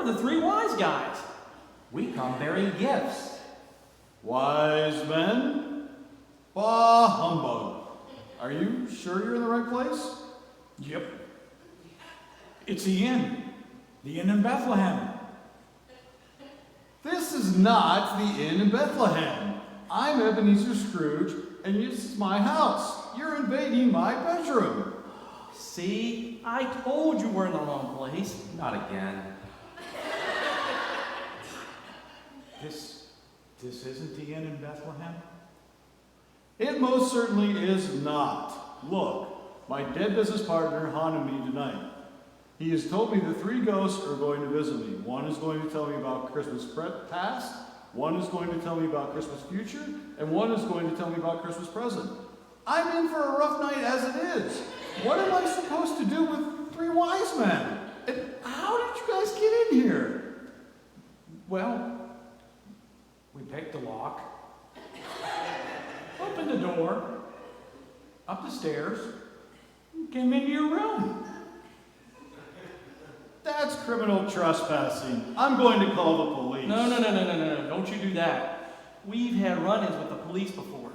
the three wise guys. We come bearing gifts. Wise men? Bah humbug. Are you sure you're in the right place? Yep. It's the inn. The inn in Bethlehem. This is not the inn in Bethlehem. I'm Ebenezer Scrooge, and this is my house. You're invading my bedroom. See, I told you we're in the wrong place. Not again. This isn't the inn in Bethlehem? It most certainly is not. Look, my dead business partner haunted me tonight. He has told me the three ghosts are going to visit me. One is going to tell me about Christmas past, one is going to tell me about Christmas future, and one is going to tell me about Christmas present. I'm in for a rough night as it is. What am I supposed to do with three wise men? And how did you guys get in here? Well, we picked the lock, opened the door, up the stairs, and came into your room. That's criminal trespassing. I'm going to call the police. No. Don't you do that. We've had run-ins with the police before.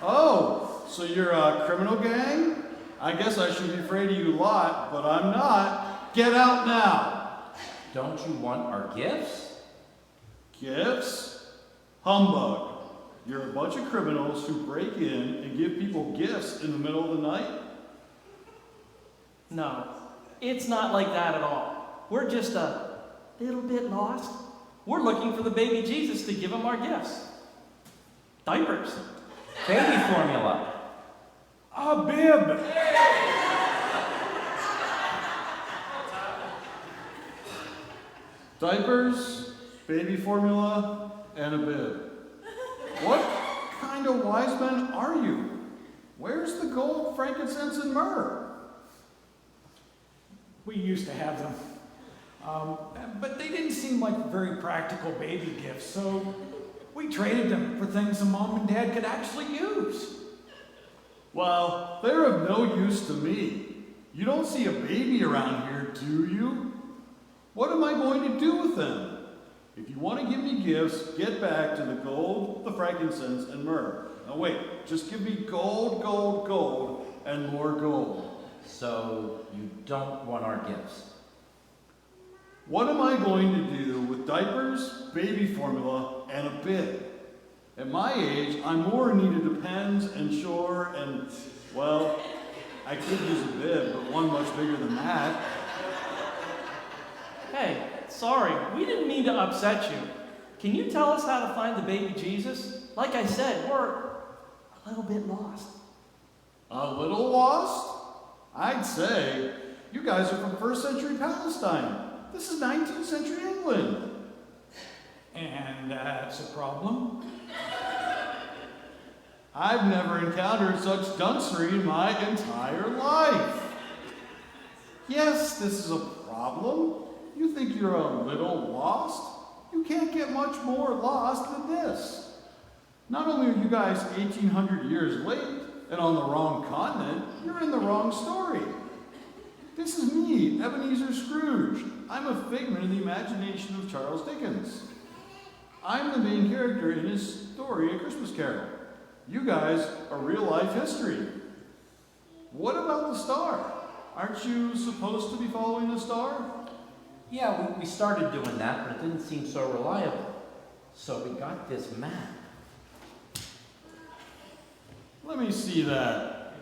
Oh, so you're a criminal gang? I guess I should be afraid of you lot, but I'm not. Get out now. Don't you want our gifts? Gifts? Humbug. You're a bunch of criminals who break in and give people gifts in the middle of the night? No, it's not like that at all. We're just a little bit lost. We're looking for the baby Jesus to give him our gifts. Diapers. Baby formula. A bib. Diapers, baby formula, and a bib. What kind of wise men are you? Where's the gold, frankincense, and myrrh? We used to have them. But they didn't seem like very practical baby gifts, so we traded them for things the mom and dad could actually use. Well, they're of no use to me. You don't see a baby around here, do you? What am I going to do with them? If you want to give me gifts, get back to the gold, the frankincense, and myrrh. Now wait, just give me gold, gold, gold, and more gold. So you don't want our gifts? What am I going to do with diapers, baby formula, and a bib? At my age, I'm more in need of pens and shore and, well, I could use a bib, but one much bigger than that. Hey, sorry, we didn't mean to upset you. Can you tell us how to find the baby Jesus? Like I said, we're a little bit lost. A little lost? I'd say. You guys are from 1st century Palestine. This is 19th century England. And that's a problem? I've never encountered such duncery in my entire life. Yes, this is a problem. You think you're a little lost? You can't get much more lost than this. Not only are you guys 1,800 years late and on the wrong continent, you're in the wrong story. This is me, Ebenezer Scrooge. I'm a figment of the imagination of Charles Dickens. I'm the main character in his story, A Christmas Carol. You guys are real-life history. What about the star? Aren't you supposed to be following the star? Yeah, we started doing that, but it didn't seem so reliable. So we got this map. Let me see that.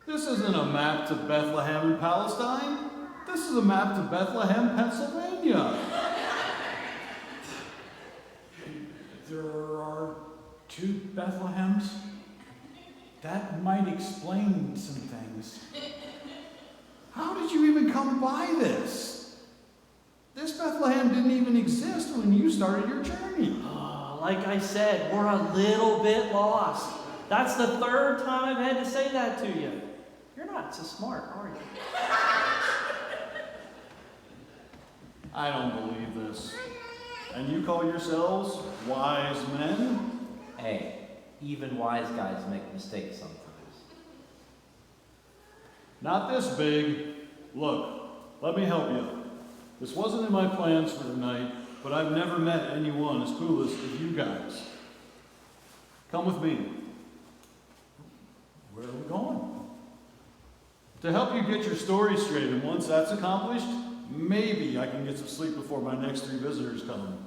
This isn't a map to Bethlehem in Palestine. This is a map to Bethlehem, Pennsylvania. There are 2 Bethlehems? That might explain some things. How did you even come by this? This Bethlehem didn't even exist when you started your journey. Oh, like I said, we're a little bit lost. That's the 3rd time I've had to say that to you. You're not so smart, are you? I don't believe this. And you call yourselves wise men? Hey, even wise guys make mistakes sometimes. Not this big. Look, let me help you. This wasn't in my plans for tonight, but I've never met anyone as clueless as you guys. Come with me. Where are we going? To help you get your story straight, and once that's accomplished, maybe I can get some sleep before my next 3 visitors come.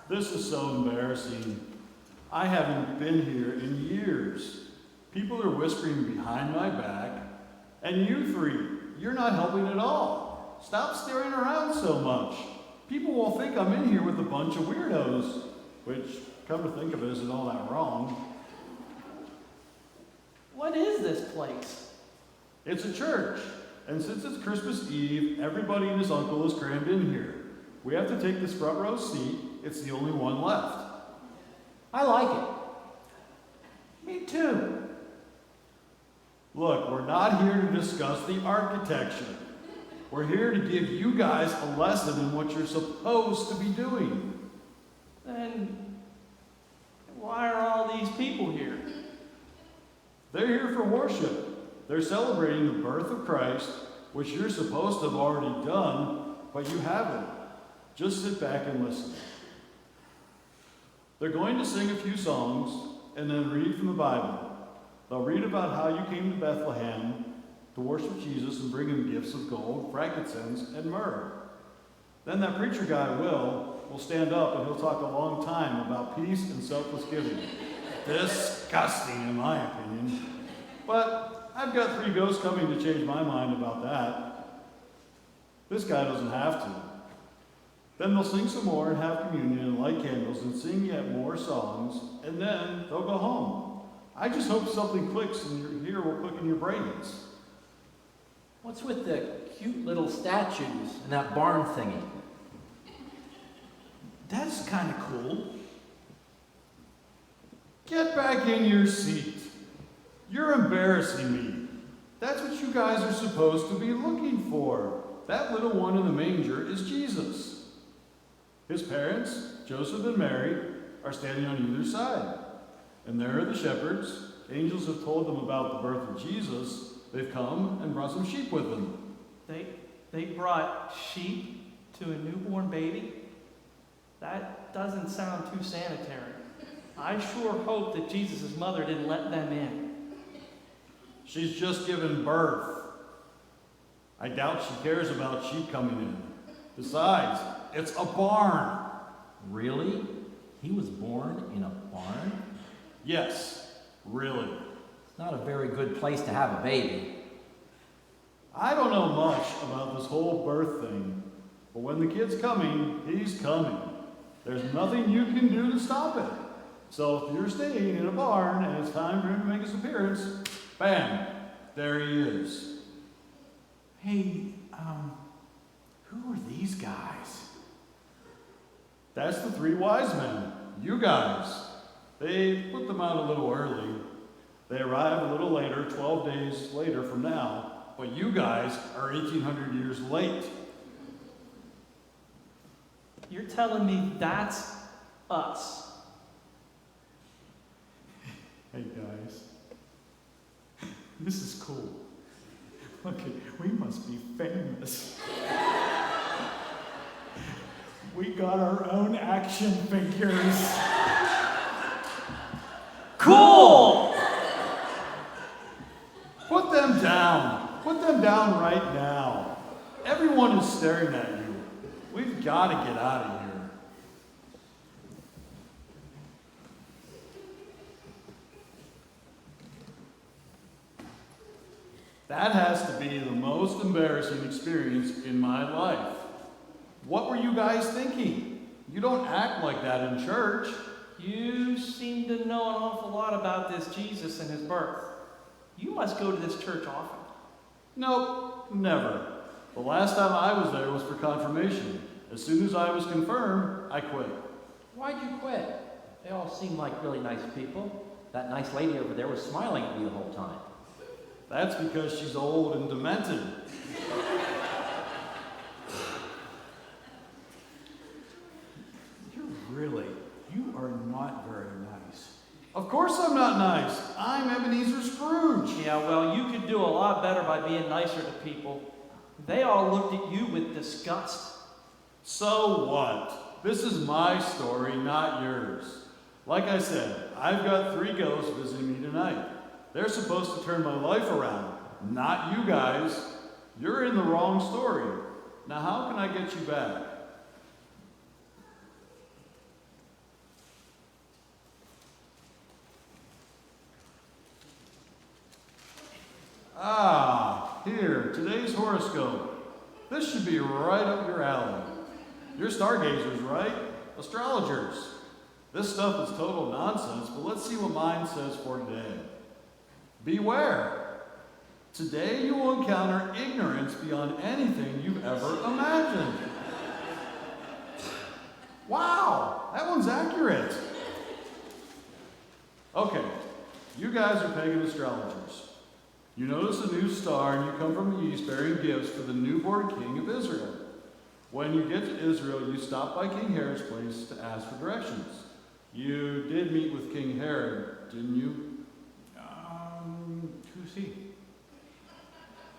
This is so embarrassing. I haven't been here in years. People are whispering behind my back, and you 3, you're not helping at all. Stop staring around so much. People will think I'm in here with a bunch of weirdos, which, come to think of it, isn't all that wrong. What is this place? It's a church, and since it's Christmas Eve, everybody and his uncle is crammed in here. We have to take this front row seat. It's the only one left. I like it. Me too. Look, we're not here to discuss the architecture. We're here to give you guys a lesson in what you're supposed to be doing. Then why are all these people here? They're here for worship. They're celebrating the birth of Christ, which you're supposed to have already done, but you haven't. Just sit back and listen. They're going to sing a few songs and then read from the Bible. They'll read about how you came to Bethlehem to worship Jesus and bring him gifts of gold, frankincense, and myrrh. Then that preacher guy, Will stand up and he'll talk a long time about peace and selfless giving. Disgusting, in my opinion. But I've got 3 ghosts coming to change my mind about that. This guy doesn't have to. Then they'll sing some more and have communion and light candles and sing yet more songs, and then they'll go home. I just hope something clicks and your ear will click in your brains. What's with the cute little statues and that barn thingy? That's kind of cool. Get back in your seat. You're embarrassing me. That's what you guys are supposed to be looking for. That little one in the manger is Jesus. His parents, Joseph and Mary, are standing on either side. And there are the shepherds. Angels have told them about the birth of Jesus. They've come and brought some sheep with them. They brought sheep to a newborn baby? That doesn't sound too sanitary. I sure hope that Jesus' mother didn't let them in. She's just given birth. I doubt she cares about sheep coming in. Besides, it's a barn. Really? He was born in a barn? Yes, really. It's not a very good place to have a baby. I don't know much about this whole birth thing, but when the kid's coming, he's coming. There's nothing you can do to stop it. So if you're staying in a barn and it's time for him to make his appearance, bam, there he is. Hey, who are these guys? That's the 3 wise men, you guys. They put them out a little early. They arrive a little later, 12 days later from now, but you guys are 1,800 years late. You're telling me that's us? Hey guys, this is cool. Okay, we must be famous. We got our own action figures. Cool! Put them down. Put them down right now. Everyone is staring at you. We've got to get out of here. That has to be the most embarrassing experience in my life. What were you guys thinking? You don't act like that in church. You seem to know an awful lot about this Jesus and his birth. You must go to this church often. Nope, never. The last time I was there was for confirmation. As soon as I was confirmed, I quit. Why'd you quit? They all seem like really nice people. That nice lady over there was smiling at me the whole time. That's because she's old and demented. You are not very nice. Of course I'm not nice. I'm Ebenezer Scrooge. Yeah, well, you could do a lot better by being nicer to people. They all looked at you with disgust. So what? This is my story, not yours. Like I said, I've got 3 ghosts visiting me tonight. They're supposed to turn my life around, not you guys. You're in the wrong story. Now how can I get you back? Ah, here, today's horoscope. This should be right up your alley. You're stargazers, right? Astrologers. This stuff is total nonsense, but let's see what mine says for today. Beware. Today you will encounter ignorance beyond anything you've ever imagined. Wow, that one's accurate. Okay, you guys are pagan astrologers. You notice a new star and you come from the east bearing gifts for the newborn king of Israel. When you get to Israel, you stop by King Herod's place to ask for directions. You did meet with King Herod, didn't you? Who's he?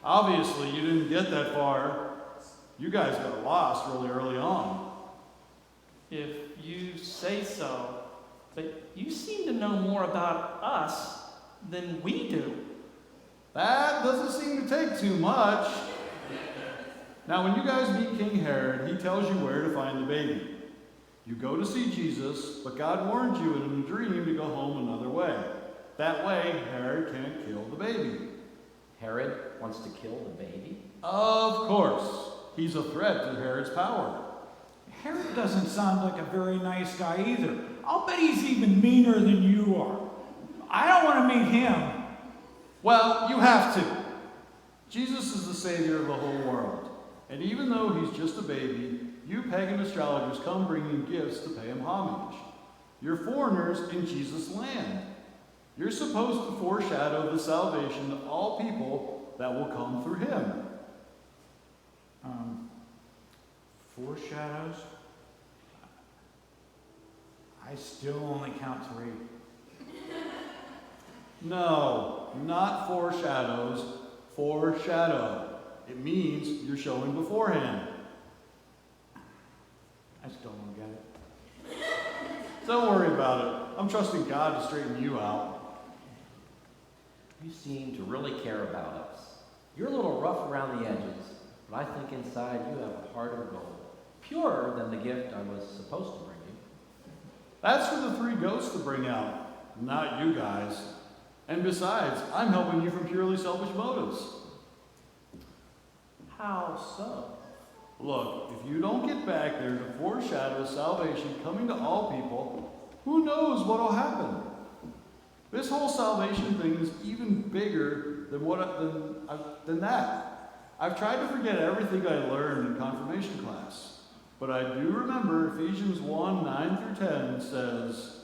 Obviously, you didn't get that far. You guys got lost really early on. If you say so, but you seem to know more about us than we do. That doesn't seem to take too much. Now, when you guys meet King Herod, he tells you where to find the baby. You go to see Jesus, but God warned you in a dream to go home another way. That way, Herod can't kill the baby. Herod wants to kill the baby? Of course. He's a threat to Herod's power. Herod doesn't sound like a very nice guy either. I'll bet he's even meaner than you are. I don't want to meet him. Well, you have to. Jesus is the savior of the whole world. And even though he's just a baby, you pagan astrologers come bringing gifts to pay him homage. You're foreigners in Jesus' land. You're supposed to foreshadow the salvation of all people that will come through him. Foreshadows? I still only count 3. No, not foreshadows, foreshadow. It means you're showing beforehand. I still don't get it. Don't worry about it. I'm trusting God to straighten you out. You seem to really care about us. You're a little rough around the edges, but I think inside you have a heart of gold, purer than the gift I was supposed to bring you. That's for the 3 ghosts to bring out, not you guys. And besides, I'm helping you from purely selfish motives. How so? Look, if you don't get back there to foreshadow salvation coming to all people, who knows what will happen? This whole salvation thing is even bigger than that. I've tried to forget everything I learned in confirmation class, but I do remember Ephesians 1:9-10 says,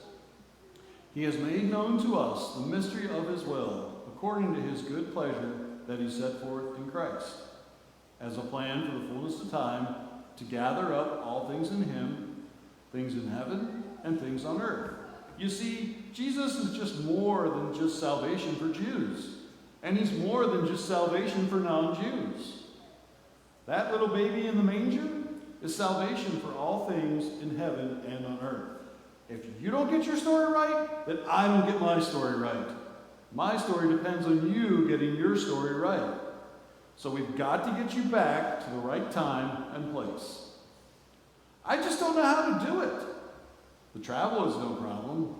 "He has made known to us the mystery of his will, according to his good pleasure that he set forth in Christ, as a plan for the fullness of time, to gather up all things in him, things in heaven and things on earth." You see, Jesus is just more than just salvation for Jews. And he's more than just salvation for non-Jews. That little baby in the manger is salvation for all things in heaven and on earth. If you don't get your story right, then I don't get my story right. My story depends on you getting your story right. So we've got to get you back to the right time and place. I just don't know how to do it. The travel is no problem.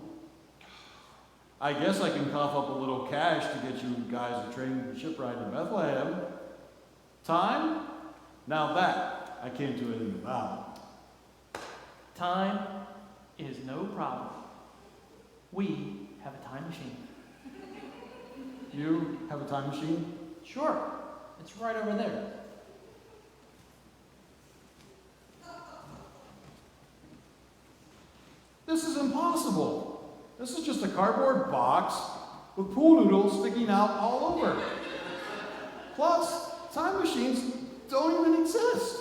I guess I can cough up a little cash to get you guys a train ship ride to Bethlehem. Time? Now that I can't do anything about. Time is no problem. We have a time machine. You have a time machine? Sure, it's right over there. This is impossible. This is just a cardboard box with pool noodles sticking out all over. Plus, time machines don't even exist.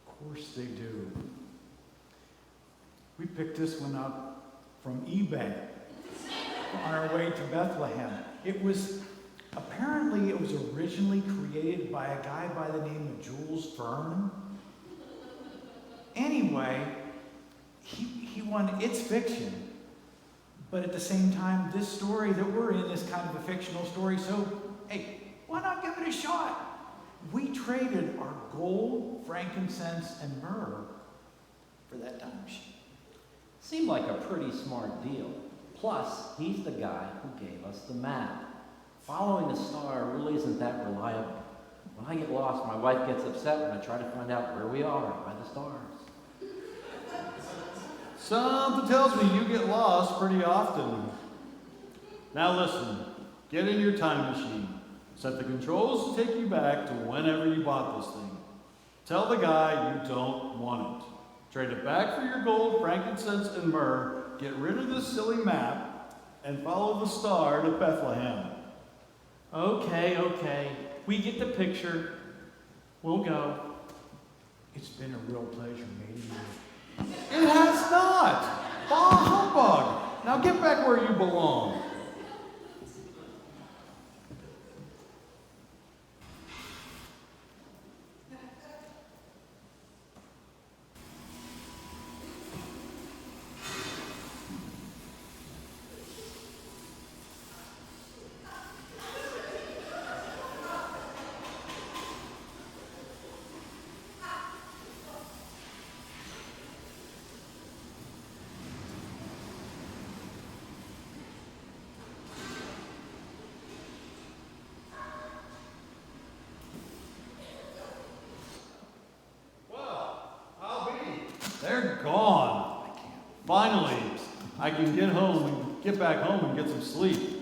Of course they do. We picked this one up from eBay on our way to Bethlehem. Apparently it was originally created by a guy by the name of Jules Verne. Anyway, he wanted, it's fiction. But at the same time, this story that we're in is kind of a fictional story, so hey, why not give it a shot? We traded our gold, frankincense, and myrrh for that time machine. Seemed like a pretty smart deal. Plus, he's the guy who gave us the map. Following the star really isn't that reliable. When I get lost, my wife gets upset when I try to find out where we are by the stars. Something tells me you get lost pretty often. Now listen, get in your time machine. Set the controls to take you back to whenever you bought this thing. Tell the guy you don't want it. Trade it back for your gold, frankincense, and myrrh. Get rid of this silly map and follow the star to Bethlehem. Okay. We get the picture. We'll go. It's been a real pleasure meeting you. It has not! Bah humbug! Now get back where you belong. They're gone. Finally, I can get back home and get some sleep.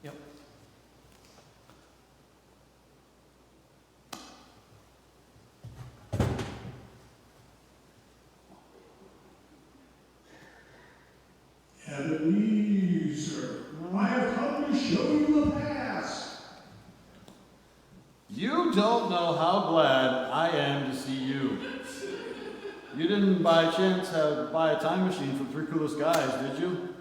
Yep. Ebenezer, I have come to show you the past. You don't know how glad I am to see you. You didn't by chance buy a time machine from Three Coolest Guys, did you?